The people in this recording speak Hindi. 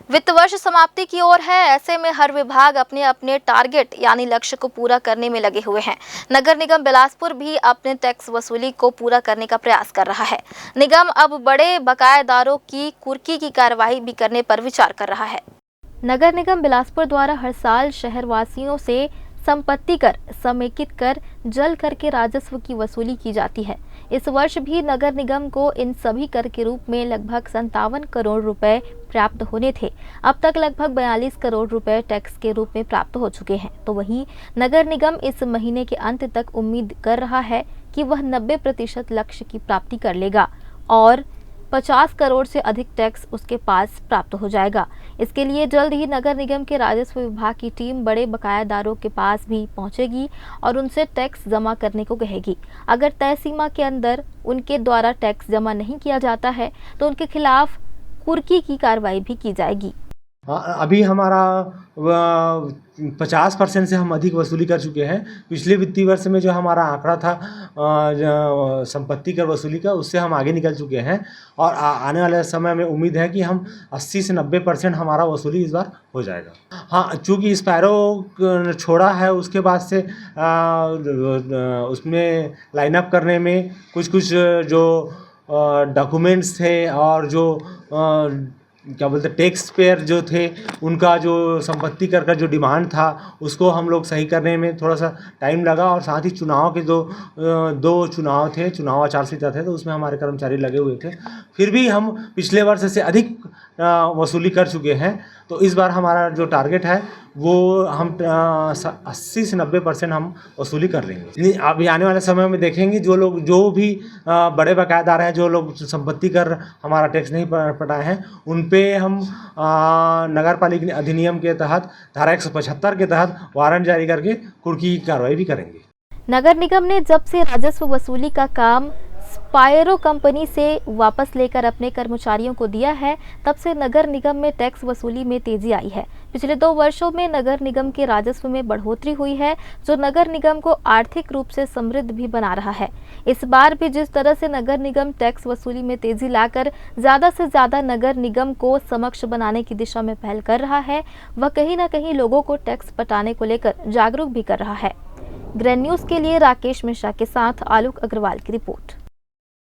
वित्त वर्ष समाप्ति की ओर है। ऐसे में हर विभाग अपने अपने टारगेट यानी लक्ष्य को पूरा करने में लगे हुए हैं। नगर निगम बिलासपुर भी अपने टैक्स वसूली को पूरा करने का प्रयास कर रहा है। निगम अब बड़े बकायेदारों की कुर्की की कार्रवाई भी करने पर विचार कर रहा है। नगर निगम बिलासपुर द्वारा हर साल शहरवासियों से संपत्ति कर, समेकित कर, जल कर के राजस्व की वसूली की जाती है। इस वर्ष भी नगर निगम को इन सभी कर के रूप में लगभग 57 करोड़ रुपए प्राप्त होने थे। अब तक लगभग 42 करोड़ रुपए टैक्स के रूप में प्राप्त हो चुके हैं। तो वहीं नगर निगम इस महीने के अंत तक उम्मीद कर रहा है कि वह 90% लक्ष्य की प्राप्ति कर लेगा और 50 करोड़ से अधिक टैक्स उसके पास प्राप्त हो जाएगा। इसके लिए जल्द ही नगर निगम के राजस्व विभाग की टीम बड़े बकायादारों के पास भी पहुंचेगी और उनसे टैक्स जमा करने को कहेगी। अगर तय सीमा के अंदर उनके द्वारा टैक्स जमा नहीं किया जाता है तो उनके खिलाफ कुर्की की कार्रवाई भी की जाएगी। अभी हमारा 50% से हम अधिक वसूली कर चुके हैं। पिछले वित्तीय वर्ष में जो हमारा आंकड़ा था संपत्ति कर वसूली का, उससे हम आगे निकल चुके हैं और आने वाले समय में उम्मीद है कि हम 80 से 90% हमारा वसूली इस बार हो जाएगा। हाँ, चूँकि स्पैरो छोड़ा है, उसके बाद से उसमें लाइन अप करने में कुछ जो डॉक्यूमेंट्स थे और जो क्या बोलते टैक्स पेयर जो थे, उनका जो संपत्ति कर का जो डिमांड था उसको हम लोग सही करने में थोड़ा सा टाइम लगा। और साथ ही चुनाव के दो चुनाव थे, चुनाव आचार संहिता थे, तो उसमें हमारे कर्मचारी लगे हुए थे। फिर भी हम पिछले वर्ष से अधिक वसूली कर चुके हैं। तो इस बार हमारा जो टारगेट है वो हम 80 से 90% हम वसूली कर लेंगे। अभी आने वाले समय में देखेंगे जो भी बड़े बकायेदार हैं, जो लोग संपत्ति कर हमारा टैक्स नहीं पटाए हैं, उन पे हम नगर पालिका अधिनियम के तहत धारा 175 के तहत वारंट जारी करके कुर्की की कार्रवाई भी करेंगे। नगर निगम ने जब से राजस्व वसूली का काम स्पायरो कंपनी से वापस लेकर अपने कर्मचारियों को दिया है, तब से नगर निगम में टैक्स वसूली में तेजी आई है। पिछले 2 वर्षों में नगर निगम के राजस्व में बढ़ोतरी हुई है, जो नगर निगम को आर्थिक रूप से समृद्ध भी बना रहा है। इस बार भी जिस तरह से नगर निगम टैक्स वसूली में तेजी लाकर ज्यादा से ज्यादा नगर निगम को सक्षम बनाने की दिशा में पहल कर रहा है, वह कहीं न कहीं लोगों को टैक्स पटाने को लेकर जागरूक भी कर रहा है। ग्रैंड न्यूज के लिए राकेश मिश्रा के साथ आलोक अग्रवाल की रिपोर्ट।